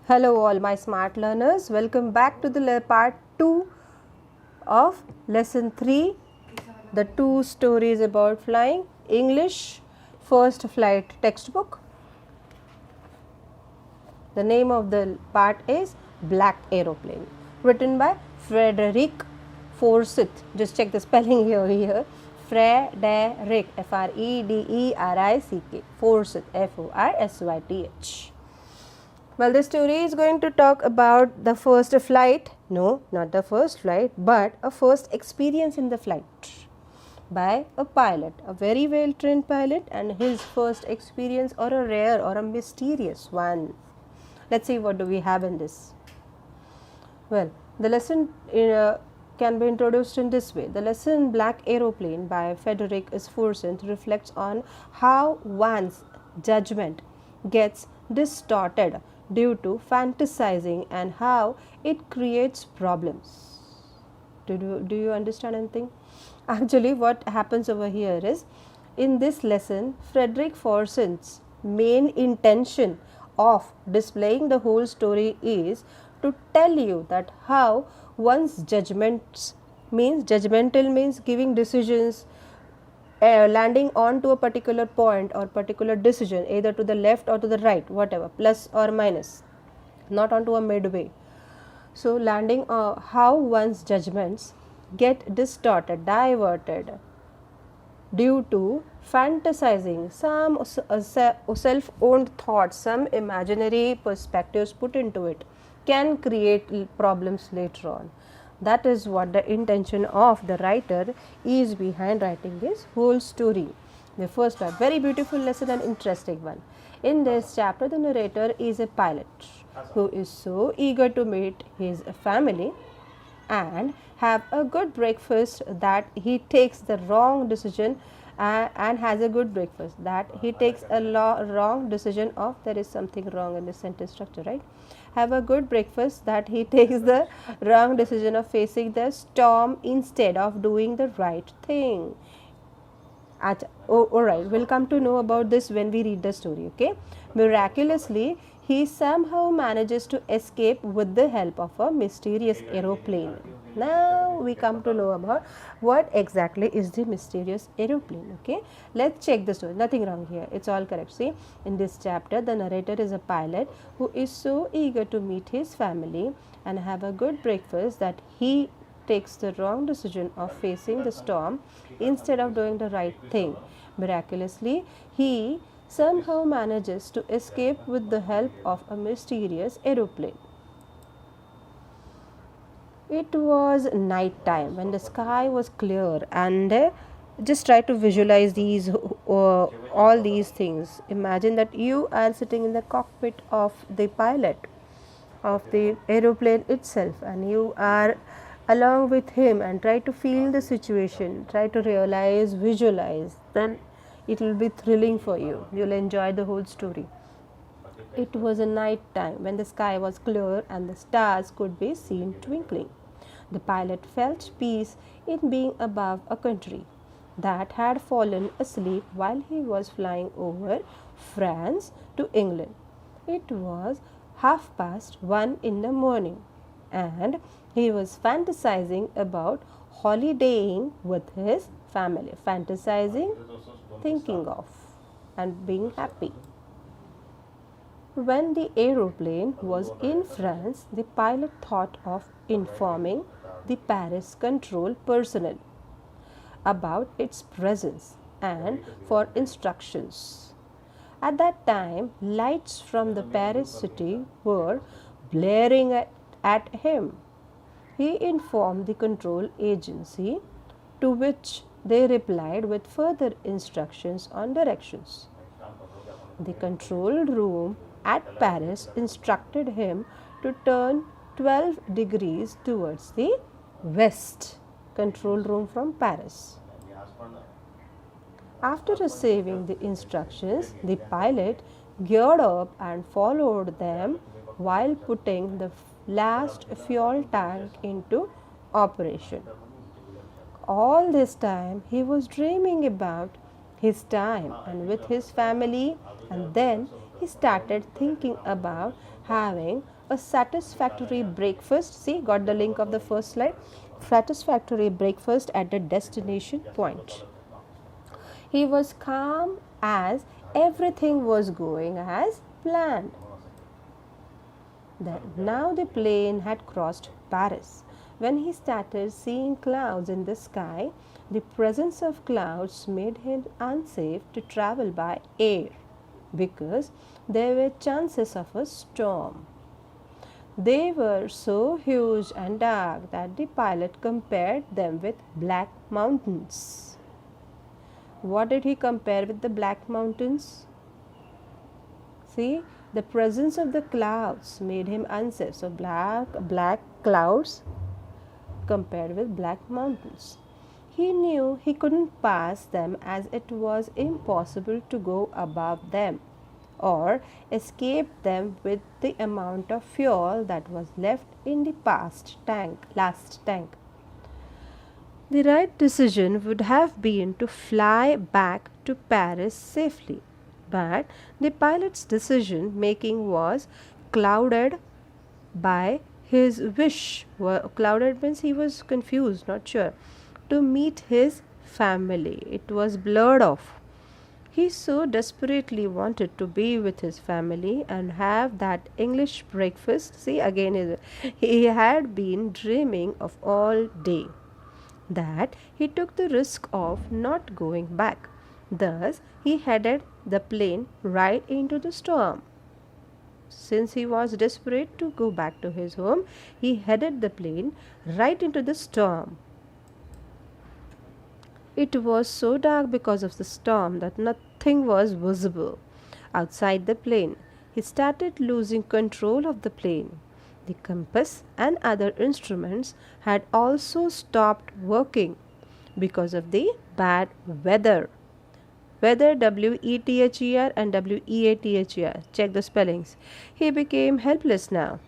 Hello all my smart learners, welcome back to the part 2 of lesson 3, the 2 stories about flying, English first flight textbook. The name of the part is Black Aeroplane, written by Frederick Forsyth. Just check the spelling here. Frederick, F-R-E-D-E-R-I-C-K, Forsyth, F-O-R-S-Y-T-H. Well, this story is going to talk about the first flight. No, not the first flight, but a first experience in the flight by a pilot, a very well trained pilot, and his first experience, or a rare or a mysterious one. Let's see what do we have in this. Well, the lesson can be introduced in this way. The lesson Black Aeroplane by Frederick Forsyth reflects on how one's judgment gets distorted due to fantasizing and how it creates problems. Do you understand anything? Actually, what happens over here is, in this lesson, Frederick Forsyth's main intention of displaying the whole story is to tell you that how one's judgmental means giving decisions, landing on to a particular point or particular decision, either to the left or to the right, whatever, plus or minus, not onto a midway. So landing how one's judgments get distorted, diverted due to fantasizing, some self-owned thoughts, some imaginary perspectives put into it can create problems later on. That is what the intention of the writer is behind writing this whole story. The first part, very beautiful lesson and interesting one. In this chapter, the narrator is a pilot who is so eager to meet his family and have a good breakfast that he takes the wrong decision and has a good breakfast that he takes a wrong decision of, there is something wrong in the sentence structure, right? Have a good breakfast that he takes the wrong decision of facing the storm instead of doing the right thing. Alright, we'll come to know about this when we read the story, okay? Miraculously, he somehow manages to escape with the help of a mysterious aeroplane. Now we come to know about what exactly is the mysterious aeroplane, okay? Let's check the story. Nothing wrong here. It's all correct. See, in this chapter, the narrator is a pilot who is so eager to meet his family and have a good breakfast that he takes the wrong decision of facing the storm instead of doing the right thing. Miraculously, he somehow manages to escape with the help of a mysterious aeroplane. It was night time when the sky was clear, and just try to visualize these all these things. Imagine that you are sitting in the cockpit of the pilot of the aeroplane itself, and you are along with him, and try to feel the situation, try to realize, visualize, then it will be thrilling for you. You'll enjoy the whole story. It was a night time when the sky was clear and the stars could be seen twinkling. The pilot felt peace in being above a country that had fallen asleep while he was flying over France to England. It was 1:30 in the morning, and he was fantasizing about holidaying with his family. Fantasizing, thinking of, and being happy. When the aeroplane was in France, the pilot thought of informing the Paris control personnel about its presence and for instructions. At that time, lights from the Paris city were blaring at him. He informed the control agency, to which they replied with further instructions on directions. The control room at Paris instructed him to turn 12 degrees towards the west. Control room from Paris. After receiving the instructions, the pilot geared up and followed them while putting the last fuel tank into operation. All this time he was dreaming about his time and with his family, and then he started thinking about having a satisfactory breakfast. See, got the link of the first slide. Satisfactory breakfast at the destination point. He was calm as everything was going as planned. Now the plane had crossed Paris. When he started seeing clouds in the sky, the presence of clouds made him unsafe to travel by air because there were chances of a storm. They were so huge and dark that the pilot compared them with black mountains. What did he compare with the black mountains? See, the presence of the clouds made him unsafe. So black clouds compared with black mountains. He knew he couldn't pass them as it was impossible to go above them or escape them with the amount of fuel that was left in the last tank. The right decision would have been to fly back to Paris safely, but the pilot's decision making was clouded by his wish. Clouded means he was confused, not sure, to meet his family. It was blurred off. He so desperately wanted to be with his family and have that English breakfast. See, again, he had been dreaming of all day, that he took the risk of not going back. Thus, he headed the plane right into the storm. Since he was desperate to go back to his home, he headed the plane right into the storm. It was so dark because of the storm that nothing was visible outside the plane. He started losing control of the plane. The compass and other instruments had also stopped working because of the bad weather. Weather, W-E-T-H-E-R and W-E-A-T-H-E-R. Check the spellings. He became helpless now.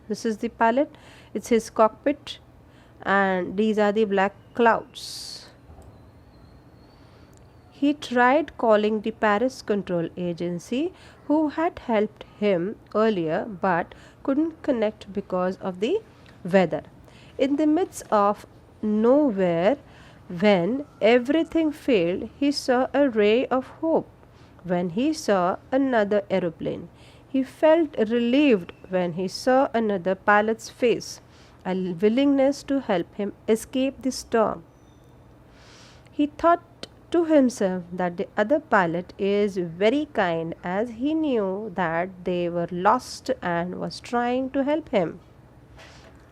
This is the pilot. It's his cockpit. And these are the black clouds. He tried calling the Paris Control Agency, who had helped him earlier but couldn't connect because of the weather. In the midst of nowhere, when everything failed, he saw a ray of hope when he saw another aeroplane. He felt relieved when he saw another pilot's face, a willingness to help him escape the storm. He thought to himself that the other pilot is very kind, as he knew that they were lost and was trying to help him.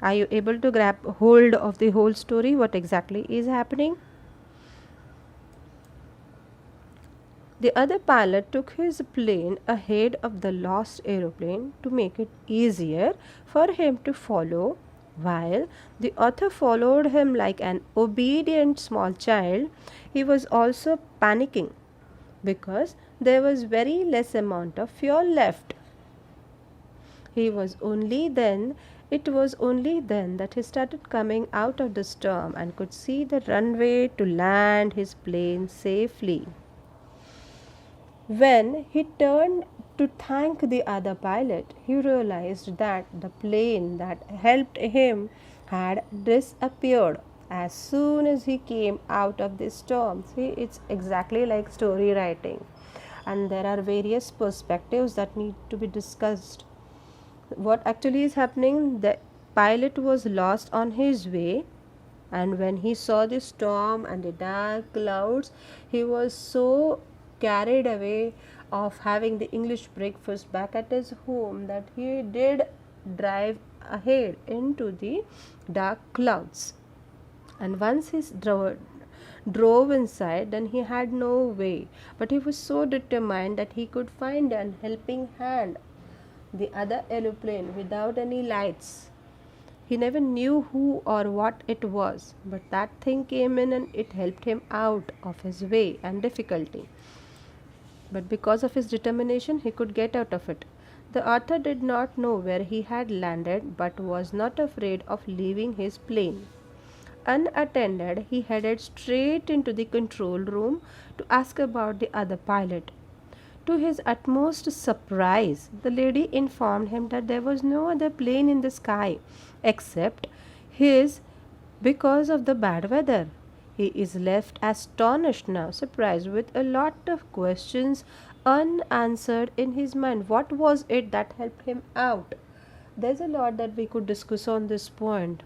Are you able to grab hold of the whole story? What exactly is happening? The other pilot took his plane ahead of the lost aeroplane to make it easier for him to follow, while the author followed him like an obedient small child. He was also panicking because there was very less amount of fuel left. It was only then that he started coming out of the storm and could see the runway to land his plane safely. When he turned to thank the other pilot, he realized that the plane that helped him had disappeared as soon as he came out of the storm. See, it's exactly like story writing, and there are various perspectives that need to be discussed. What actually is happening? The pilot was lost on his way, and when he saw the storm and the dark clouds, he was so carried away of having the English breakfast back at his home that he did drive ahead into the dark clouds. And once he drove inside, then he had no way, but he was so determined that he could find an helping hand, the other aeroplane without any lights. He never knew who or what it was, but that thing came in and it helped him out of his way and difficulty. But because of his determination, he could get out of it. The author did not know where he had landed, but was not afraid of leaving his plane. Unattended, he headed straight into the control room to ask about the other pilot. To his utmost surprise, the lady informed him that there was no other plane in the sky except his because of the bad weather. He is left astonished now, surprised, with a lot of questions unanswered in his mind. What was it that helped him out? There's a lot that we could discuss on this point.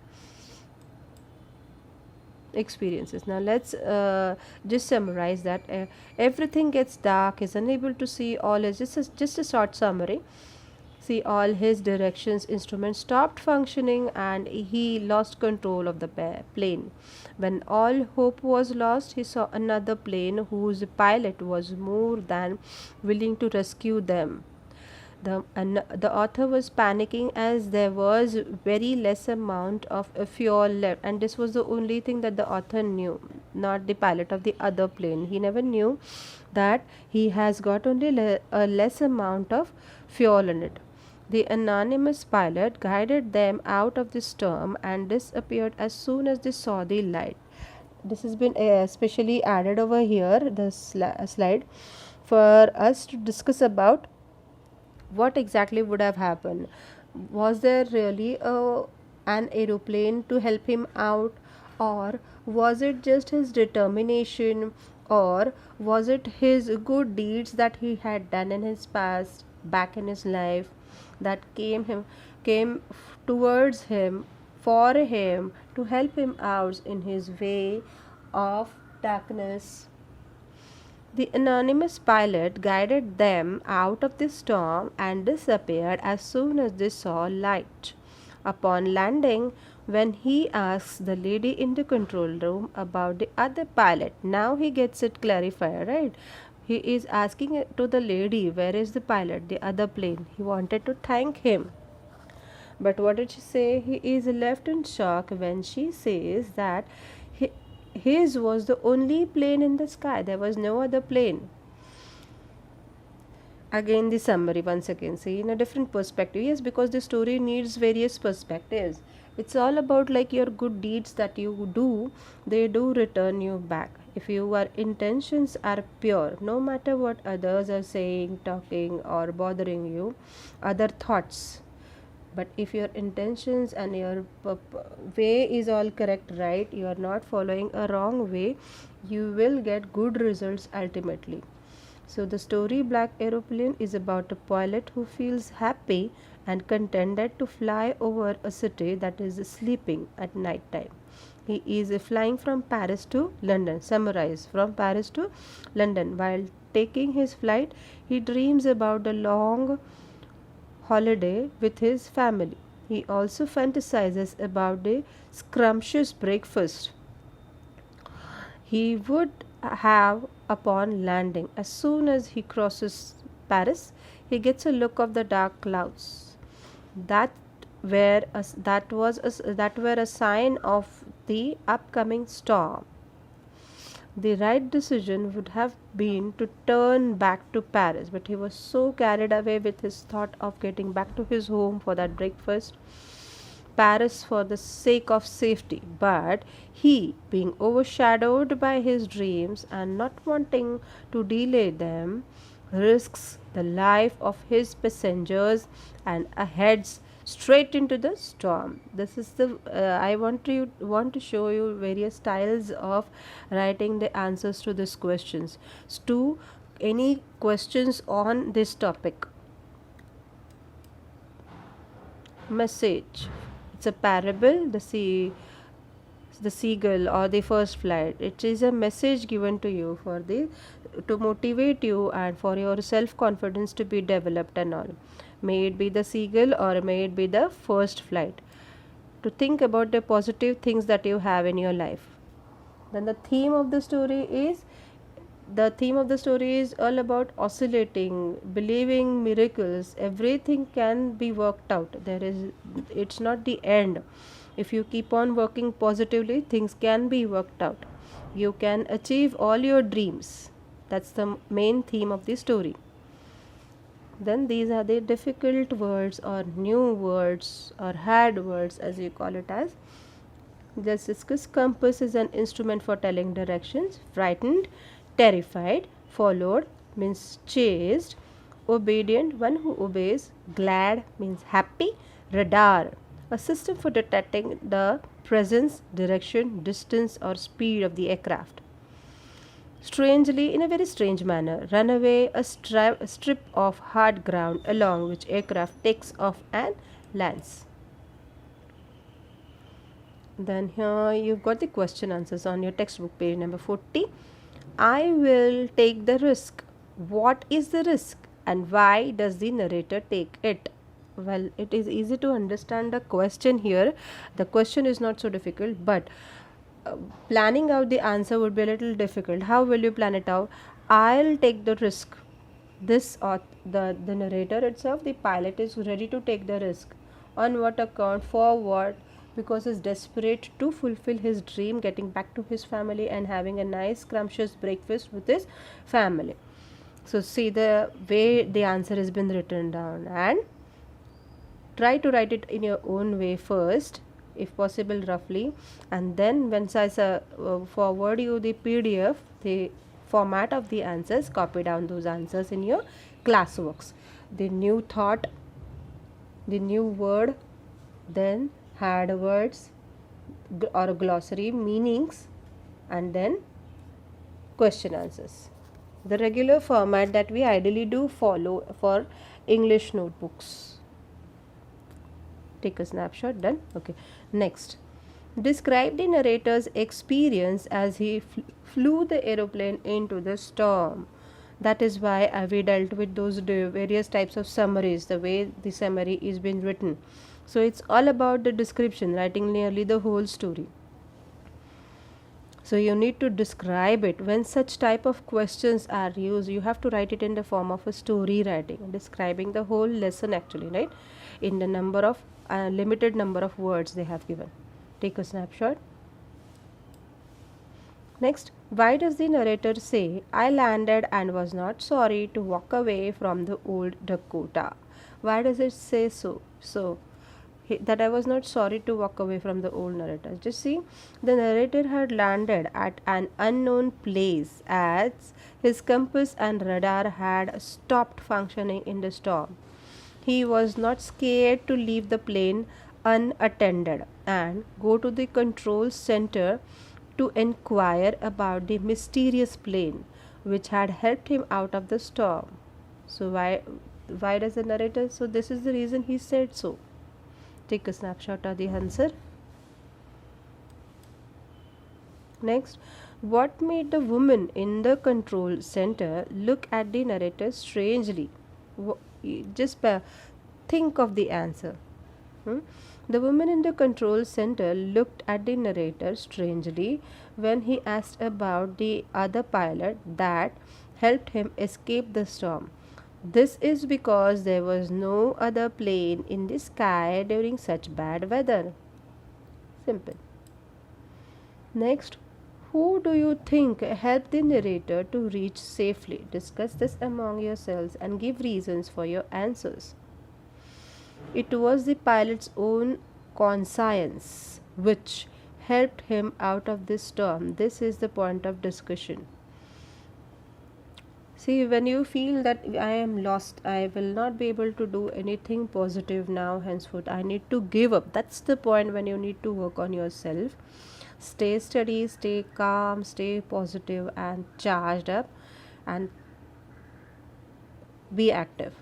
Experiences. Now let's just summarize that everything gets dark. Is unable to see all. Is just a short summary. See, all his directions instruments stopped functioning and he lost control of the plane. When all hope was lost, he saw another plane whose pilot was more than willing to rescue them. The author was panicking as there was very less amount of fuel left, and this was the only thing that the author knew, not the pilot of the other plane. He never knew that he has got only a less amount of fuel in it. The anonymous pilot guided them out of the storm and disappeared as soon as they saw the light. This has been especially added over here, the slide, for us to discuss about what exactly would have happened. Was there really an aeroplane to help him out, or was it just his determination, or was it his good deeds that he had done in his past back in his life that came towards him, for him, to help him out in his way of darkness? The anonymous pilot guided them out of the storm and disappeared as soon as they saw light. Upon landing, when he asks the lady in the control room about the other pilot, now he gets it clarified, right? He is asking it to the lady, where is the pilot, the other plane? He wanted to thank him. But what did she say? He is left in shock when she says that his was the only plane in the sky. There was no other plane. Again, the summary once again. See, in a different perspective. Yes, because the story needs various perspectives. It's all about like your good deeds that you do, they do return you back. If your intentions are pure, no matter what others are saying, talking, or bothering you, other thoughts, but if your intentions and your way is all correct, right, you are not following a wrong way, you will get good results ultimately. So the story Black Aeroplane is about a pilot who feels happy and contented to fly over a city that is sleeping at night time. He is flying from Paris to London. Summarize: from Paris to London. While taking his flight, he dreams about the long holiday with his family. He also fantasizes about the scrumptious breakfast he would have upon landing. As soon as he crosses Paris, he gets a look of the dark clouds that that were a sign of the upcoming storm. The right decision would have been to turn back to Paris, but he was so carried away with his thought of getting back to his home for that breakfast, Paris for the sake of safety. But he, being overshadowed by his dreams and not wanting to delay them, risks the life of his passengers and heads straight into the storm. This is the I want to show you various styles of writing the answers to these questions. To any questions on this topic? Message. It's a parable. The seagull or the first flight. It is a message given to you for the to motivate you and for your self confidence to be developed and all. May it be the seagull or may it be the first flight. To think about the positive things that you have in your life. Then the theme of the story is all about oscillating, believing miracles. Everything can be worked out. It's not the end. If you keep on working positively, things can be worked out. You can achieve all your dreams. That's the main theme of the story. Then these are the difficult words or new words or hard words, as you call it as. Let's discuss. Compass is an instrument for telling directions. Frightened, terrified, followed, means chased. Obedient, one who obeys. Glad means happy. Radar, a system for detecting the presence, direction, distance or speed of the aircraft. Strangely, in a very strange manner. Runaway, a strip of hard ground along which aircraft takes off and lands. Then here you've got the question answers on your textbook, page number 40. I will take the risk. What is the risk and why does the narrator take it? Well, it is easy to understand the question here. The question is not so difficult, but planning out the answer would be a little difficult. How will you plan it out? I'll take the risk. This or the narrator itself, the pilot, is ready to take the risk. On what account? For what? Because he's desperate to fulfill his dream, getting back to his family and having a nice scrumptious breakfast with his family. So see the way the answer has been written down, and try to write it in your own way first, if possible roughly, and then once I forward you the PDF, the format of the answers, copy down those answers in your classworks. The new thought, the new word, then hard words or glossary meanings, and then question answers. The regular format that we ideally do follow for English notebooks. Take a snapshot. Done. Okay. Next, describe the narrator's experience as he flew the aeroplane into the storm. That is why we dealt with those various types of summaries, the way the summary is being written. So it's all about the description, writing nearly the whole story. So you need to describe it. When such type of questions are used, you have to write it in the form of a story writing, describing the whole lesson actually, right? In the number of limited number of words they have given. Take a snapshot. Next, why does the narrator say, I landed and was not sorry to walk away from the old Dakota? Why does it say so? That I was not sorry to walk away from the old narrator. Just see, the narrator had landed at an unknown place as his compass and radar had stopped functioning in the storm. He was not scared to leave the plane unattended and go to the control center to inquire about the mysterious plane which had helped him out of the storm. So why does the narrator? So this is the reason he said so. Take a snapshot of the answer. Next, what made the woman in the control center look at the narrator strangely? Just think of the answer. The woman in the control center looked at the narrator strangely when he asked about the other pilot that helped him escape the storm. This is because there was no other plane in the sky during such bad weather. Simple. Next, who do you think helped the narrator to reach safely? Discuss this among yourselves and give reasons for your answers. It was the pilot's own conscience which helped him out of this storm. This is the point of discussion. See, when you feel that I am lost, I will not be able to do anything positive now, henceforth, I need to give up. That's the point when you need to work on yourself. Stay steady, stay calm, stay positive and charged up, and be active.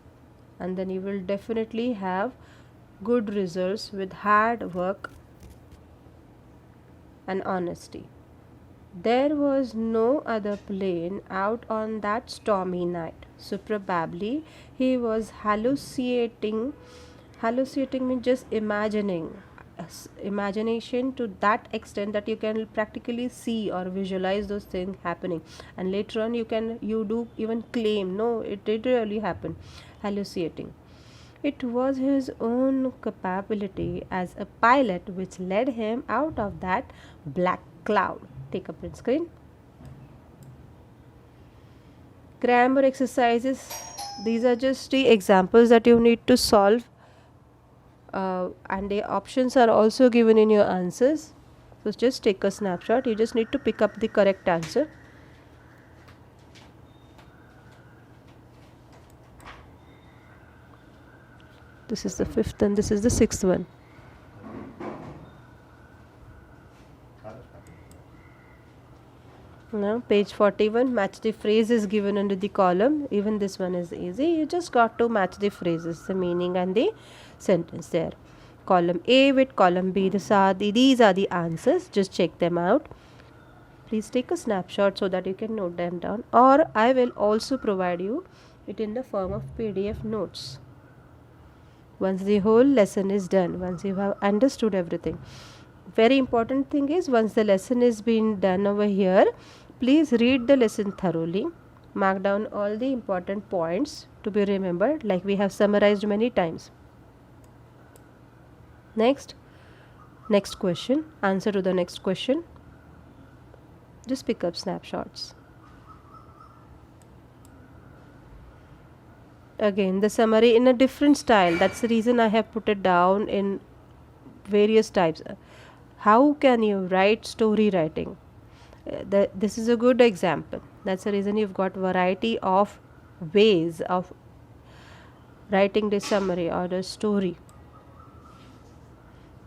And then you will definitely have good results with hard work and honesty. There was no other plane out on that stormy night, so probably he was hallucinating. Hallucinating means just imagination to that extent that you can practically see or visualize those things happening, and later on you do even claim, no, it did really happen. Hallucinating. It was his own capability as a pilot which led him out of that black cloud. Take a print screen. Grammar exercises. These are just the examples that you need to solve, and the options are also given in your answers. So just take a snapshot. You just need to pick up the correct answer. This is the fifth and this is the sixth one. Now page 41, match the phrases given under the column. Even this one is easy. You just got to match the phrases, the meaning and the sentence there. Column A with column B, these are the answers. Just check them out. Please take a snapshot so that you can note them down, or I will also provide you it in the form of PDF notes once the whole lesson is done, once you have understood everything. Very important thing is, once the lesson is being done over here, please read the lesson thoroughly, mark down all the important points to be remembered, like we have summarized many times. Next question, answer to the next question. Just pick up snapshots. Again, the summary in a different style. That's the reason I have put it down in various types. How can you write story writing? This is a good example. That's the reason you've got variety of ways of writing the summary or the story.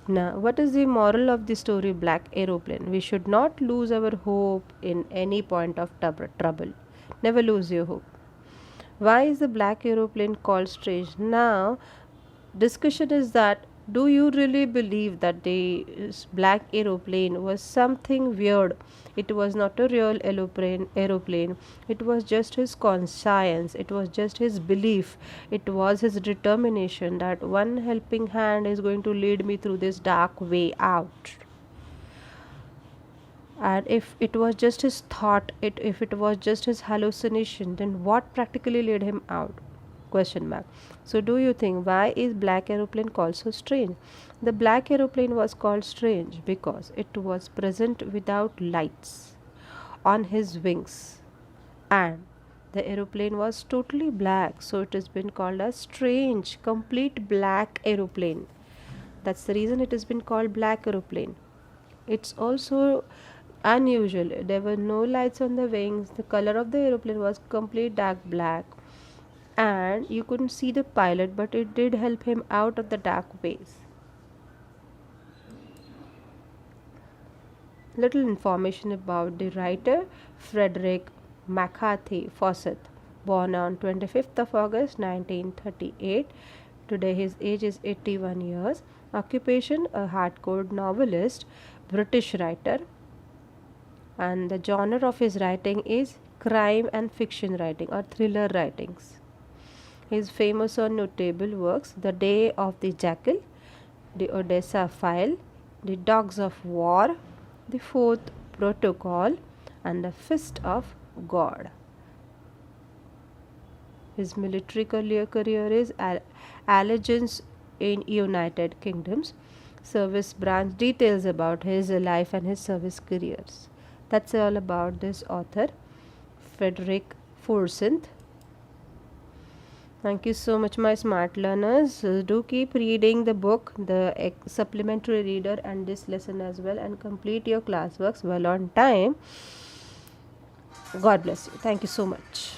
Now, what is the moral of the story Black Aeroplane? We should not lose our hope in any point of trouble. Never lose your hope. Why is the black aeroplane called strange? Now, discussion is that, do you really believe that the black aeroplane was something weird? It was not a real aeroplane. It was just his conscience. It was just his belief. It was his determination that one helping hand is going to lead me through this dark way out. And if it was just his thought, if it was just his hallucination, then what practically led him out? Question mark. So do you think, why is black aeroplane called so strange? The black aeroplane was called strange because it was present without lights on his wings, and the aeroplane was totally black, so it has been called a strange, complete black aeroplane. That's the reason it has been called black aeroplane. It's also unusual. There were no lights on the wings. The color of the aeroplane was complete dark black, and you couldn't see the pilot, but it did help him out of the dark ways. Little information about the writer Frederick McCarthy Fawcett, born on 25th of August 1938. Today his age is 81 years. Occupation, a hardcore novelist, British writer, and the genre of his writing is crime and fiction writing or thriller writings. He is famous on notable works: The Day of the Jackal, The Odessa File, The Dogs of War, The Fourth Protocol, and The Fist of God. His military career is allegiance in United Kingdoms. Service branch details about his life and his service careers. That's all about this author, Frederick Forsyth. Thank you so much, my smart learners. Do keep reading the book, the supplementary reader, and this lesson as well, and complete your classworks well on time. God bless you. Thank you so much.